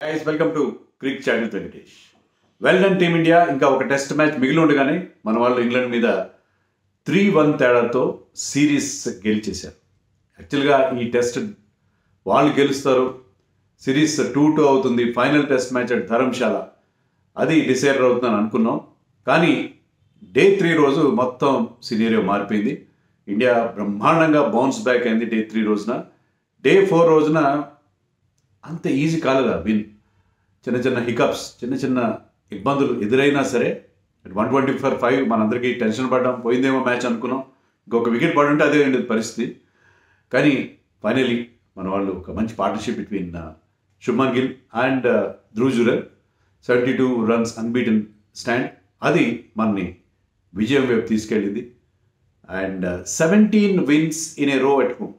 Guys welcome to crick chat with Venkatesh. Well done team India. ఇంకా ఒక test match మిగిలి ఉండగానే మన వాళ్ళు ఇంగ్లాండ్ మీద 3-1 తేడాతో సిరీస్ గెలిచేశారు. యాక్చువల్గా ఈ టెస్ట్ వాళ్ళు గెలుస్తారు, సిరీస్ 2-2 అవుతుంది, final test match at Dharamshala అది డిసైడ్ అవుతుందని అనుకున్నాం. కానీ డే 3 రోజు మొత్తం సినేరియో మారిపోయింది. ఇండియా బ్రహ్మాండంగా బౌన్స్ బ్యాక్ అయింది డే 3 రోజున. డే 4 రోజున అంత ఈజీ కాలేదా విన్. చిన్న చిన్న హికప్స్, చిన్న చిన్న ఇబ్బందులు ఎదురైనా సరే 120 for 5 మనందరికీ టెన్షన్ పడ్డాం, పోయిందేమో మ్యాచ్ అనుకున్నాం. ఇంకొక వికెట్ పడుంటే అదే ఉండేది పరిస్థితి. కానీ ఫైనలీ మన వాళ్ళు ఒక మంచి partnership between Shubman Gill and Dhruv Jurel, 72 runs unbeaten stand, అది మనని విజయం వైపు తీసుకెళ్ళింది. అండ్ 17 wins ఇన్ ఏ రో ఎట్ హోమ్.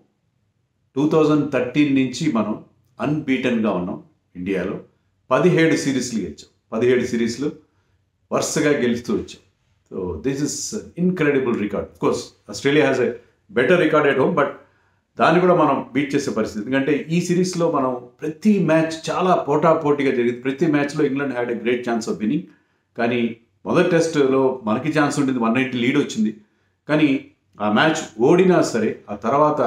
2013 నుంచి మనం అన్బీటన్గా ఉన్నాం ఇండియాలో. 17 సిరీస్లు గెలిచాం, 17 సిరీస్లు వరుసగా గెలుస్తూ వచ్చాం. So this is incredible record. Of course Australia has a better record at home, but దాన్ని కూడా మనం బీట్ చేసే పరిస్థితి. ఎందుకంటే ఈ సిరీస్లో మనం ప్రతి మ్యాచ్ చాలా పోటాపోటీగా జరిగింది. ప్రతి మ్యాచ్లో England had a great chance of winning. కానీ మొదటి టెస్ట్లో మనకి ఛాన్స్ ఉంటుంది, 190 లీడ్ వచ్చింది. కానీ ఆ మ్యాచ్ ఓడినా సరే ఆ తర్వాత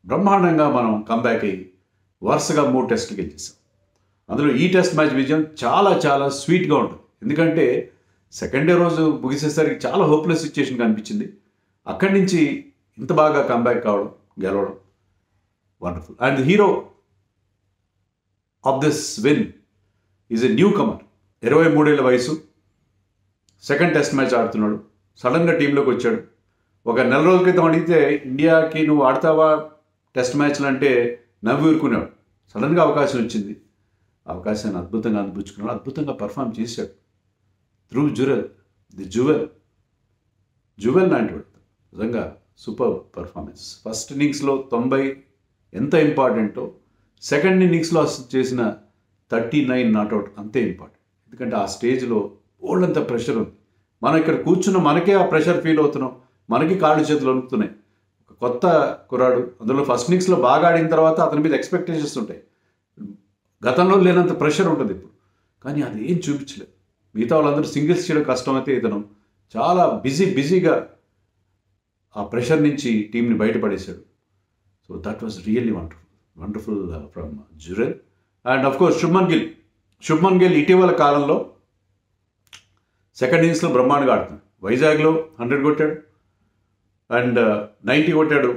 బ్రహ్మాండంగా మనం కంబ్యాక్ అయ్యి వరుసగా 3 టెస్టులు గెలిచేసాం. అందులో ఈ టెస్ట్ మ్యాచ్ విజయం చాలా చాలా స్వీట్గా ఉంటుంది. ఎందుకంటే సెకండ్ డే రోజు ముగిసేసరికి చాలా హోప్లెస్ సిచ్యుయేషన్ కనిపించింది. అక్కడి నుంచి ఇంత బాగా కంబ్యాక్ కావడం, గెలవడం wonderful. And hero of this win is a newcomer. 23 ఏళ్ల వయసు, సెకండ్ టెస్ట్ మ్యాచ్ ఆడుతున్నాడు. సడన్గా టీంలోకి వచ్చాడు. ఒక నెల రోజుల క్రితం అడిగితే ఇండియాకి నువ్వు ఆడతావా టెస్ట్ మ్యాచ్లు అంటే నవ్వి ఊరుకున్నాడు. సడన్గా అవకాశం వచ్చింది, అవకాశాన్ని అద్భుతంగా అందిపుచ్చుకున్నాడు, అద్భుతంగా పర్ఫామ్ చేశాడు. ధ్రువ్ జురెల్, ది జువెల్ లాంటి వాడు, నిజంగా సూపర్ పర్ఫార్మెన్స్. ఫస్ట్ ఇన్నింగ్స్లో 90 ఎంత ఇంపార్టెంటో, సెకండ్ ఇన్నింగ్స్లో చేసిన 39 నాట్అవుట్ అంతే ఇంపార్టెంట్. ఎందుకంటే ఆ స్టేజ్లో ఓల్డంత ప్రెషర్ ఉంది. మనం ఇక్కడ కూర్చున్న మనకే ఆ ప్రెషర్ ఫీల్ అవుతున్నాం, మనకి కాళ్ళు చేతులు వణుకుతున్నాయి. ఒక కొత్త కుర్రాడు, అందులో ఫస్ట్ ఇన్నింగ్స్లో బాగా ఆడిన తర్వాత అతని మీద ఎక్స్పెక్టేషన్స్ ఉంటాయి. గతంలో లేనంత ప్రెషర్ ఉంటుంది ఇప్పుడు, కానీ అది ఏం చూపించలేదు. మిగతా వాళ్ళందరూ సింగిల్స్ చేయడం కష్టమైతే ఇతను చాలా బిజీగా ఆ ప్రెషర్ నుంచి టీంని బయటపడేశాడు. So that was really wonderful from Jurel. And of course Shubman Gill ఇటీవల కాలంలో సెకండ్ ఇన్నింగ్స్లో బ్రహ్మాండంగా ఆడుతున్నాడు. వైజాగ్లో 100 కొట్టాడు అండ్ 90 కొట్టాడు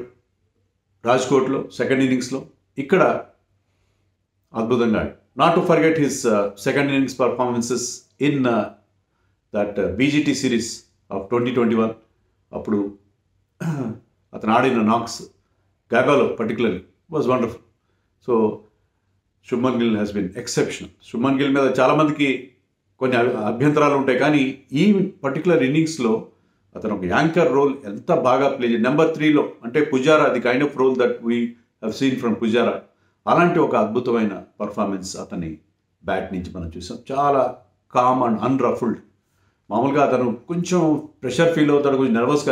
రాజ్కోట్లో సెకండ్ ఇన్నింగ్స్లో. ఇక్కడ అద్భుతంగా ఆడాడు. Not to forget his second innings performances in that BGT series of 2021. అప్పుడు అతను ఆడిన నాక్స్ గాగాలో particularly was wonderful. So Shubman Gill has been exceptional. Shubman Gill మీద చాలామందికి కొన్ని అభ్యంతరాలు ఉంటాయి, కానీ ఈ పర్టికులర్ ఇన్నింగ్స్లో అతను ఒక యాంకర్ రోల్ ఎంత బాగా ప్లే చేసి, నెంబర్ 3లో అంటే Pujara, the kind of role that we have seen from Pujara, అలాంటి ఒక అద్భుతమైన పర్ఫార్మెన్స్ అతని బ్యాట్ నుంచి మనం చూసాం. చాలా కామ్ అండ్ అన్రఫుల్డ్. మామూలుగా అతను కొంచెం ప్రెషర్ ఫీల్ అవుతాడు, కొంచెం నర్వస్గా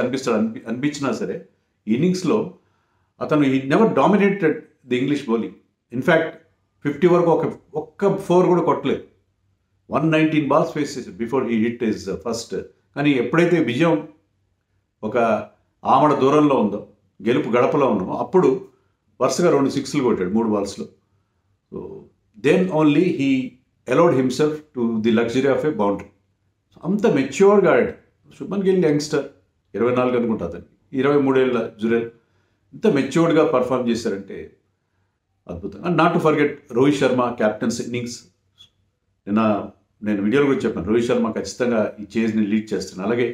అనిపించినా సరే ఇన్నింగ్స్లో అతను ఈ never dominated the English bowling. In fact 50 వరకు ఒక్క 4 కూడా కొట్టలేదు. 119 balls ఫేస్ చేశాడు before he hit his first. కానీ ఎప్పుడైతే విజయం ఒక ఆమడ దూరంలో ఉందో, గెలుపు గడపలో ఉన్నామో, అప్పుడు వరుసగా 2 6లు కొట్టాడు 3 balls. So then only he allowed himself to the luxury of a boundary. అంత మెచ్యూర్గా ఆడాడు. శుభ్మన్ గిల్ యంగ్స్టర్, 24 అనుకుంటా అతను, 23 ఏళ్ళ జురెల్ ఇంత మెచ్యూర్డ్గా పర్ఫామ్ చేశారంటే అద్భుతం. And not to forget Rohit Sharma captains innings. నేను వీడియోలో కూడా చెప్పాను, రోహిత్ శర్మ ఖచ్చితంగా ఈ చేజ్ని లీడ్ చేస్తున్నాను. అలాగే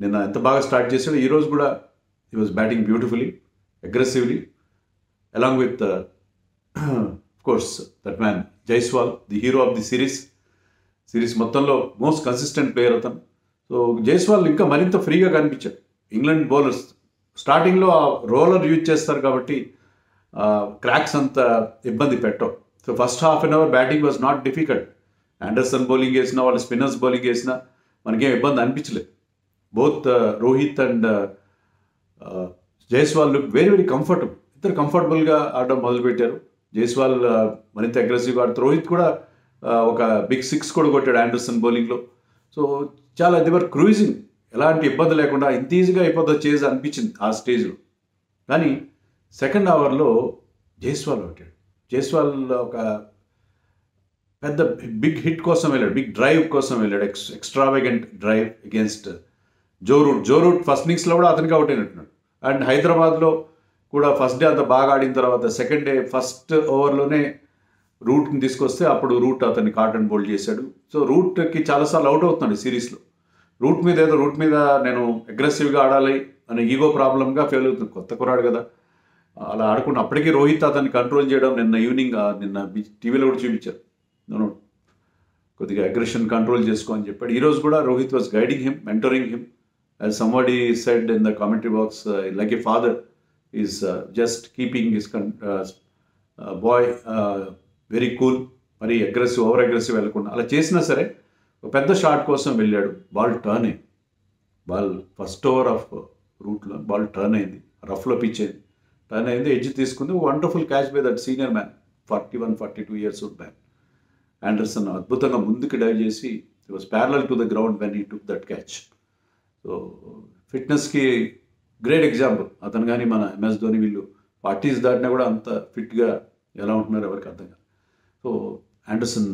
నిన్న ఎంత బాగా స్టార్ట్ చేశాడు, ఈరోజు కూడా he was batting beautifully, aggressively, along with course that man Jaiswal, the hero of the series మొత్తంలో మోస్ట్ కన్సిస్టెంట్ ప్లేయర్ అతను. సో జైస్వాల్ ఇంకా మరింత ఫ్రీగా కనిపించాడు. ఇంగ్లాండ్ బౌలర్స్ స్టార్టింగ్లో ఆ రోలర్ యూజ్ చేస్తారు కాబట్టి క్రాక్స్ అంత ఇబ్బంది పెట్టవు. So first half an hour batting was not difficult. Anderson bowling వేసినా, వాళ్ళు స్పిన్నర్స్ బౌలింగ్ వేసినా మనకేం ఇబ్బంది అనిపించలేదు. Both Rohit and Jaiswal look very comfortable. ఇద్దరు కంఫర్టబుల్గా ఆడడం మొదలుపెట్టారు. జైస్వాల్ మరింత అగ్రెసివ్గా ఆడుతూ రోహిత్ కూడా ఒక బిగ్ 6 కూడా కొట్టాడు ఆండర్సన్ బౌలింగ్లో. సో చాలా దివర్ క్రూజింగ్, ఎలాంటి ఇబ్బంది లేకుండా ఇంత ఈజీగా అయిపోతుందో చేసి అనిపించింది ఆ స్టేజ్లో. కానీ సెకండ్ ఓవర్లో జైస్వాల్ కొట్టాడు. జైస్వాల్ ఒక పెద్ద బిగ్ హిట్ కోసం వెళ్ళాడు, బిగ్ డ్రైవ్ కోసం వెళ్ళాడు, extravagant drive against Joe Root first ఇన్నింగ్స్లో కూడా అతనికి అవుట్ అయినట్టున్నాడు. అండ్ హైదరాబాద్లో కూడా ఫస్ట్ డే అంత బాగా ఆడిన తర్వాత సెకండ్ డే ఫస్ట్ ఓవర్లోనే రూట్ని తీసుకొస్తే అప్పుడు రూట్ అతన్ని కాటన్ బౌల్డ్ చేశాడు. సో రూట్కి చాలాసార్లు అవుట్ అవుతున్నాడు సిరీస్లో. రూట్ మీద నేను అగ్రెసివ్గా ఆడాలి అనే ఈగో ప్రాబ్లంగా ఫెయిల్ అవుతుంది. కొత్త కురాడు కదా, అలా ఆడుకున్న అప్పటికీ రోహిత్ అతన్ని కంట్రోల్ చేయడం నిన్న టీవీలో కూడా చూపించారు. నేను కొద్దిగా అగ్రెషన్ కంట్రోల్ చేసుకో అని చెప్పాడు. ఈరోజు కూడా Rohit was guiding him, mentoring him. As somebody said in the commentary box, like a father is just keeping his boy very cool, మరి ఓవర్ అగ్రెసివ్ వెళ్ళకుండా. అలా చేసినా సరే ఒక పెద్ద షాట్ కోసం వెళ్ళాడు. బాల్ ఫస్ట్ ఓవర్ ఆఫ్ రూట్లో బాల్ టర్న్ అయింది, రఫ్లో పిచ్ అయింది, టర్న్ అయింది, ఎడ్జ్ తీసుకుంది. Wonderful catch by that senior man, 41-42 years old man Anderson. అద్భుతంగా ముందుకు డైవ్ చేసి it was parallel to the ground when he took that catch. So ఫిట్నెస్కి గ్రేట్ ఎగ్జాంపుల్ అతను. కానీ మన MS ధోని వీళ్ళు 40s దాటినా కూడా అంత ఫిట్గా ఎలా ఉంటున్నారు ఎవరికి అర్థం కాదు. So Anderson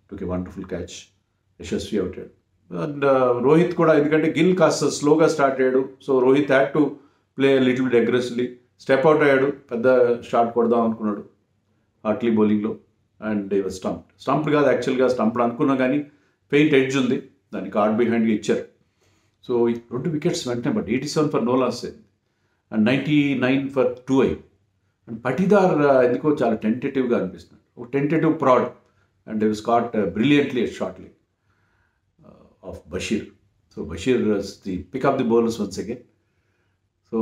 took a wonderful catch, Yashasvi అవుతాడు. అండ్ రోహిత్ కూడా, ఎందుకంటే గిల్ కాస్త స్లోగా స్టార్ట్ అయ్యాడు. So Rohit had to play little bit aggressively. Step out అయ్యాడు, పెద్ద షాట్ కొడదాం అనుకున్నాడు హార్ట్లీ బౌలింగ్లో. అండ్ ఈ వాజ్ స్టంప్డ్ కాదు యాక్చువల్గా, స్టంప్డ్ అనుకున్నా కానీ పెయింట్ ఎడ్జ్ ఉంది, దాన్ని కార్డ్ బిహైండ్గా ఇచ్చారు. సో 2 వికెట్స్ వెంటనే, బట్ 87 for no loss అయింది అండ్ 99 for 2 అయింది. అండ్ పటీదార్ ఎందుకో చాలా టెంటేటివ్గా అనిపిస్తున్నాడు, ఒక tentative proud. And he was caught brilliantly at short leg of Bashir. So Bashir was the pick up the bowlers once again. So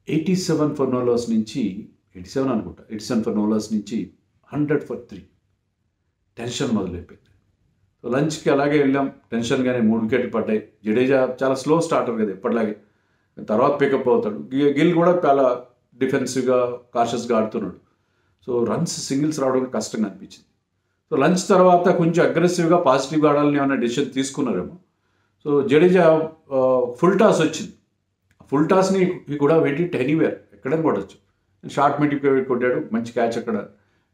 87 for no loss నుంచి 87 for no loss నుంచి 100 for 3 tension మొదలైపోయింది. So లంచ్కి అలాగే వెళ్ళాం, టెన్షన్గానే 3 వికెట్లు పడ్డాయి. జడేజా చాలా slow starter కదా ఎప్పటిలాగే, తర్వాత పికప్ అవుతాడు. గిల్ కూడా చాలా డిఫెన్సివ్గా కాషియస్గా ఆడుతున్నాడు. సో రన్స్ సింగిల్స్ రావడం కష్టంగా అనిపించింది. సో లంచ్ తర్వాత కొంచెం అగ్రెసివ్గా పాజిటివ్గా ఆడాలని ఏమైనా డెసిషన్ తీసుకున్నారేమో. సో జడేజా ఫుల్ టాస్ వచ్చింది. ఫుల్ టాస్ని కూడా వెయిట్ ఇట్ ఎనీవేర్, ఎక్కడైనా కొట్టచ్చు. షార్ట్ మిడ్ కొట్టాడు, మంచి క్యాచ్ అక్కడ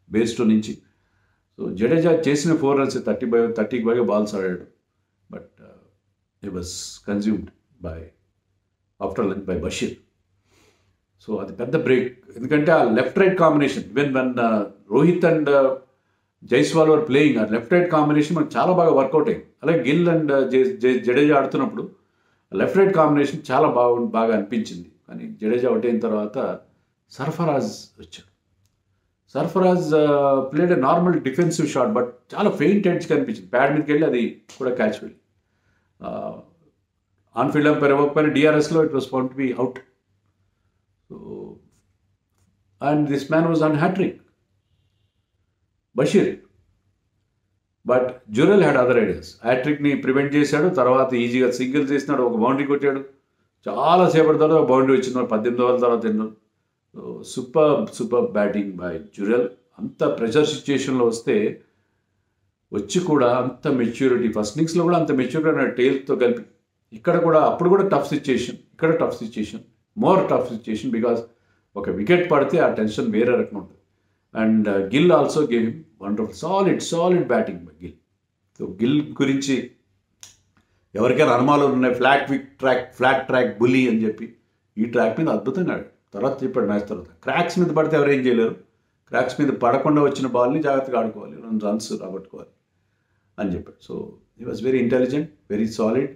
బేస్ 2 నుంచి. సో జడేజా చేసిన 4 runs 30కి పైగా బాల్స్ ఆడాడు. But it was consumed after lunch by Bashir. So అది పెద్ద బ్రేక్, ఎందుకంటే ఆ left right combination, even when Rohit and Jaiswal were playing, ఆ లెఫ్ట్ రైట్ కాంబినేషన్ మనకు చాలా బాగా వర్కౌట్ అయింది. అలాగే గిల్ అండ్ జడేజా ఆడుతున్నప్పుడు లెఫ్ట్ రైట్ కాంబినేషన్ చాలా బాగా అనిపించింది. కానీ జడేజా అవుట్ అయిన తర్వాత సర్ఫరాజ్ వచ్చాడు. Sarfaraz played a normal defensive shot, but చాలా ఫెయింట్ ఎడ్జ్ కనిపించింది. ప్యాడ్ మీదకి వెళ్ళి అది కూడా క్యాచ్ వెళ్ళి ఆన్ఫీల్డ్ అంపైర్ ఇవ్వకపోయినా DRSలో it was found to be out. So and this man was on hattrick Bashir. But Jurel had other ideas. హ్యాట్రిక్ని ప్రివెంట్ చేశాడు, తర్వాత ఈజీగా సింగిల్ చేసినాడు, ఒక బౌండరీ కొట్టాడు. చాలా సేపటి తర్వాత బౌండరీ వచ్చింది, 18 ఓవర్ల తర్వాత ఎన్నో. So super batting by Jurel. అంత ప్రెషర్ సిచ్యుయేషన్లో వచ్చి కూడా అంత మెచ్యూరిటీ, ఫస్ట్ ఇన్నింగ్స్లో కూడా అంత మెచ్యూరిటీ టేల్తో కలిపి. అప్పుడు కూడా టఫ్ సిచ్యుయేషన్, ఇక్కడ tough situation, more tough situation, because ఒక వికెట్ పడితే ఆ టెన్షన్ వేరే రకంగా ఉంటుంది. And Gill also gave him wonderful solid batting by Gill. So Gill గురించి ఎవరికైనా అనుమానాలు ఉన్నాయి, ఫ్లాట్ ట్రాక్ బుల్లీ అని చెప్పి. ఈ ట్రాక్ మీద అద్భుతంగా ఆడాడు. తర్వాత చెప్పాడు మ్యాచ్ తర్వాత, క్రాక్స్ మీద పడితే ఎవరేం చేయలేరు, క్రాక్స్ మీద పడకుండా వచ్చిన బాల్ని జాగ్రత్తగా ఆడుకోవాలి, 2 runs రాబట్టుకోవాలి అని చెప్పాడు. So he was very intelligent, very solid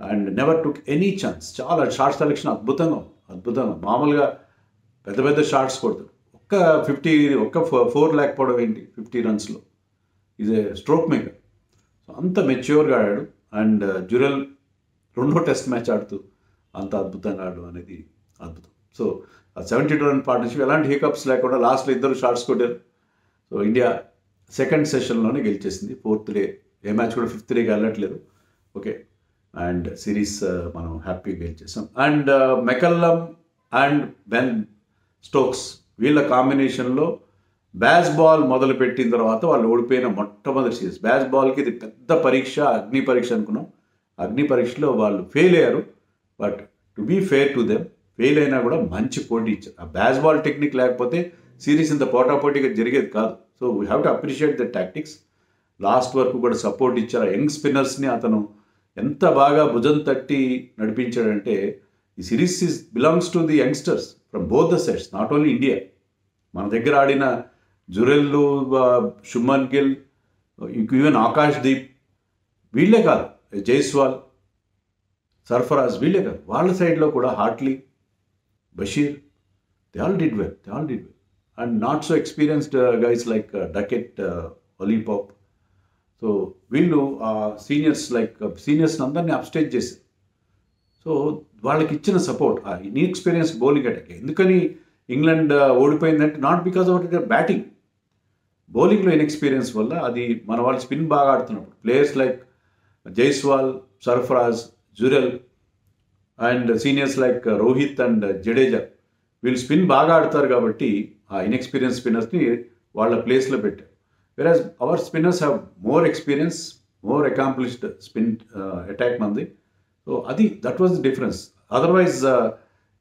and never took any chance. చాలా షార్ట్ సెలెక్షన్ అద్భుతంగా. మామూలుగా పెద్ద షార్ట్స్ కొడతాడు. ఒక్క 4 లేకపోవడం ఏంటి 50 runsలో. ఇది స్ట్రోక్ మేకర్. సో అంత మెచ్యూర్గా ఆడాడు. అండ్ జురెల్ 2వ టెస్ట్ మ్యాచ్ ఆడుతూ అంత అద్భుతంగా ఆడడం అనేది అద్భుతం. సో ఆ 72 run పార్ట్నర్షిప్ ఎలాంటి హికప్స్ లేకుండా లాస్ట్లో 2 షాట్స్ కొట్టారు. సో ఇండియా సెకండ్ సెషన్లోనే గెలిచేసింది. 4th డే, ఏ మ్యాచ్ కూడా 5th డేకి వెళ్ళట్లేదు. ఓకే, అండ్ సిరీస్ మనం హ్యాపీగా గెలిచేసాం. And McCullum and Ben Stokes వీళ్ళ కాంబినేషన్లో బ్యాస్ బాల్ మొదలుపెట్టిన తర్వాత వాళ్ళు ఓడిపోయిన మొట్టమొదటి సిరీస్. బ్యాస్ బాల్కి ఇది పెద్ద పరీక్ష, అగ్ని పరీక్ష అనుకున్నాం. అగ్ని పరీక్షలో వాళ్ళు ఫెయిల్ అయ్యారు. But to be fair to them, fail అయినా కూడా మంచి పోటీ ఇచ్చారు. ఆ బ్యాస్ బాల్ టెక్నిక్ లేకపోతే సిరీస్ ఇంత పోటాపోటీగా జరిగేది కాదు. So we have to appreciate the tactics. Last వరకు కూడా సపోర్ట్ ఇచ్చారు. యంగ్ స్పిన్నర్స్ని అతను ఎంత బాగా భుజం తట్టి నడిపించాడంటే, ఈ series belongs to the youngsters from both the sets, not only India. మన దగ్గర ఆడిన జురెల్లు, శుభ్మన్ గిల్, ఈవెన్ ఆకాష్ దీప్, వీళ్ళే కాదు, జైస్వాల్, సర్ఫరాజ్, వీళ్ళే కాదు, వాళ్ళ సైడ్లో కూడా Hartley, Bashir, they all did well. And not so experienced guys like Duckett, Ollie Pope. So వీళ్ళు సీనియర్స్ని అందరినీ అప్స్టేజ్ చేశారు. సో వాళ్ళకి ఇచ్చిన సపోర్ట్, ఆ ఇన్ఎక్స్పీరియన్స్ బౌలింగ్ అటాక్. ఎందుకని ఇంగ్లాండ్ ఓడిపోయిందంటే not because of their batting, బౌలింగ్లో ఇన్ఎక్స్పీరియన్స్ వల్ల. అది మన వాళ్ళు స్పిన్ బాగా ఆడుతున్నప్పుడు players like Jaiswal, Sarfaraz, Jurel and seniors like Rohit and Jadeja, వీళ్ళు స్పిన్ బాగా ఆడతారు కాబట్టి ఆ ఇన్ఎక్స్పీరియన్స్ స్పిన్నర్స్ని వాళ్ళ ప్లేస్లో పెట్టారు. Whereas our spinners have more experience, more accomplished spin attack మంది. So that was the difference. Otherwise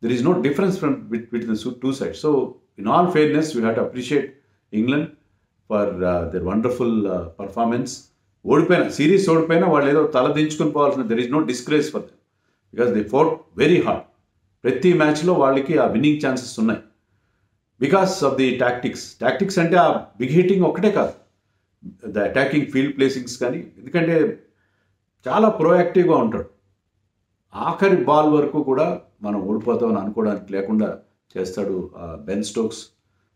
there is no difference between the two sides. So in all fairness, we have to appreciate England for their wonderful performance. ఓడిపోయిన series ఓడిపోయినా వాళ్ళు ఏదో తల దించుకుని పోవాల్సిన, there is no disgrace for them because they fought very hard. ప్రతి మ్యాచ్లో వాళ్ళకి ఆ విన్నింగ్ ఛాన్సెస్ ఉన్నాయి బికాస్ ఆఫ్ ది టాక్టిక్స్ అంటే ఆ బిగ్ హిట్టింగ్ ఒక్కటే కాదు, ద అటాకింగ్ ఫీల్డ్ ప్లేసింగ్స్ కానీ. ఎందుకంటే చాలా ప్రోయాక్టివ్గా ఉంటాడు. ఆఖరి బాల్ వరకు కూడా మనం ఓడిపోతామని అనుకోవడానికి లేకుండా చేస్తాడు బెన్ స్టోక్స్.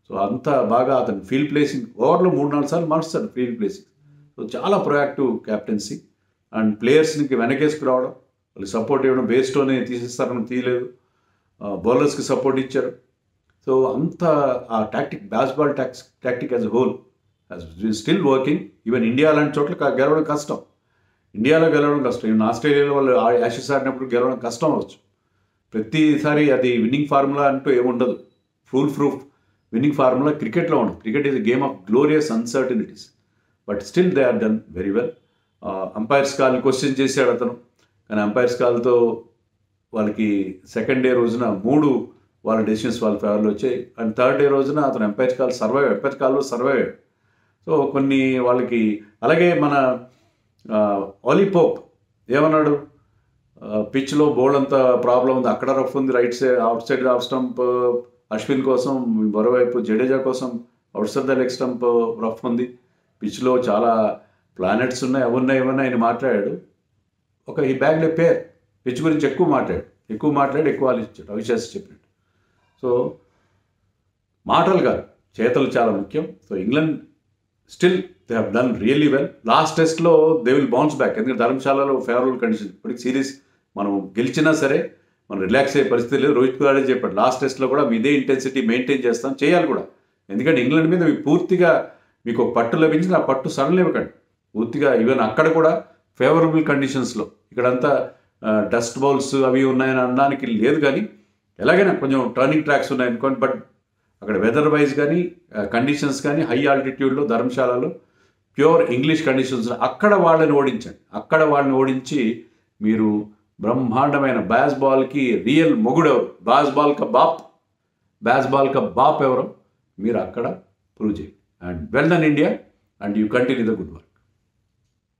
సో అంత బాగా అతను ఫీల్డ్ ప్లేసింగ్ ఓవర్లో 3-4 సార్లు మారుస్తాడు ఫీల్డ్ ప్లేసింగ్. సో చాలా ప్రొయాక్టివ్ క్యాప్టెన్సీ. అండ్ ప్లేయర్స్కి వెనకేసుకు రావడం, వాళ్ళు సపోర్ట్ ఇవ్వడం, బేస్టోనే తీసేస్తారని తీయలేదు, బౌలర్స్కి సపోర్ట్ ఇచ్చారు. సో అంత ఆ బ్యాస్ ball tactic as a whole still working. Even India లాంటి చోట్ల గెలవడం కష్టం, ఇండియాలో గెలవడం కష్టం. ఈవెన్ ఆస్ట్రేలియాలో వాళ్ళు యాషెస్ ఆడినప్పుడు గెలవడం కష్టం అవ్వచ్చు. ప్రతిసారి అది విన్నింగ్ ఫార్ములా అంటూ ఏముండదు, ఫుల్ ప్రూఫ్ విన్నింగ్ ఫార్ములా క్రికెట్లో ఉండదు. Cricket is a game of glorious uncertainties, but still they are done very well. Umpires కాల్ని క్వశ్చన్ చేశాడు అతను, కానీ అంపైర్స్ కాల్తో వాళ్ళకి సెకండ్ డే రోజున 3 వాళ్ళ డెసిషన్స్ వాళ్ళ ఫేవర్లో వచ్చాయి. అండ్ థర్డ్ డే రోజున అతను ఎంపైర్ కాల్లో సర్వైవ్ అయ్యాడు. సో కొన్ని వాళ్ళకి, అలాగే మన ఒలీపోప్ ఏమన్నాడు, పిచ్లో బౌల్ అంతా ప్రాబ్లం ఉంది, అక్కడ రఫ్ ఉంది, out side off stump Ashwin కోసం, మరోవైపు జడేజా కోసం out side the leg stump rough ఉంది, పిచ్లో చాలా ప్లానెట్స్ ఉన్నాయి, అవన్నీ ఆయన మాట్లాడాడు. ఈ బ్యాగ్లో పేర్ పిచ్ గురించి ఎక్కువ మాట్లాడాడు, ఎక్కువ ఆలోచించాడు, అవిశ్వాసం చెప్పినట్టు. సో మాటలు కాదు, చేతలు చాలా ముఖ్యం. So England still they have done really well. Last టెస్ట్లో దే విల్ బౌన్స్ బ్యాక్, ఎందుకంటే ధర్మశాలలో ఫేవరబుల్ కండిషన్. ఇప్పటికి సిరీస్ మనం గెలిచినా సరే మనం రిలాక్స్ అయ్యే పరిస్థితి లేదు. రోహిత్ కుమార్ చెప్పాడు లాస్ట్ టెస్ట్లో కూడా మీ ఇదే ఇంటెన్సిటీ మెయింటైన్ చేయాలి కూడా. ఎందుకంటే ఇంగ్లాండ్ మీద మీకు పూర్తిగా మీకు ఒక పట్టు లభించింది, ఆ పట్టు సడన్ ఇవ్వకండి పూర్తిగా. ఈవెన్ అక్కడ కూడా ఫేవరబుల్ కండిషన్స్లో, ఇక్కడంతా డస్ట్ బౌల్స్ అవి ఉన్నాయని అనడానికి లేదు, కానీ ఎలాగైనా కొంచెం టర్నింగ్ ట్రాక్స్ ఉన్నాయనుకోండి. బట్ అక్కడ వెదర్ వైజ్ కానీ కండిషన్స్ కానీ హై ఆల్టిట్యూడ్లో ధర్మశాలలో ప్యూర్ ఇంగ్లీష్ కండిషన్స్లో అక్కడ వాళ్ళని ఓడించి మీరు బ్రహ్మాండమైన బ్యాస్ బాల్కి రియల్ మొగుడెవరు, బ్యాస్ బాల్ కా బాప్ ఎవరో మీరు అక్కడ ప్రూవ్ చేయండి. And well done India, and you continue the good work.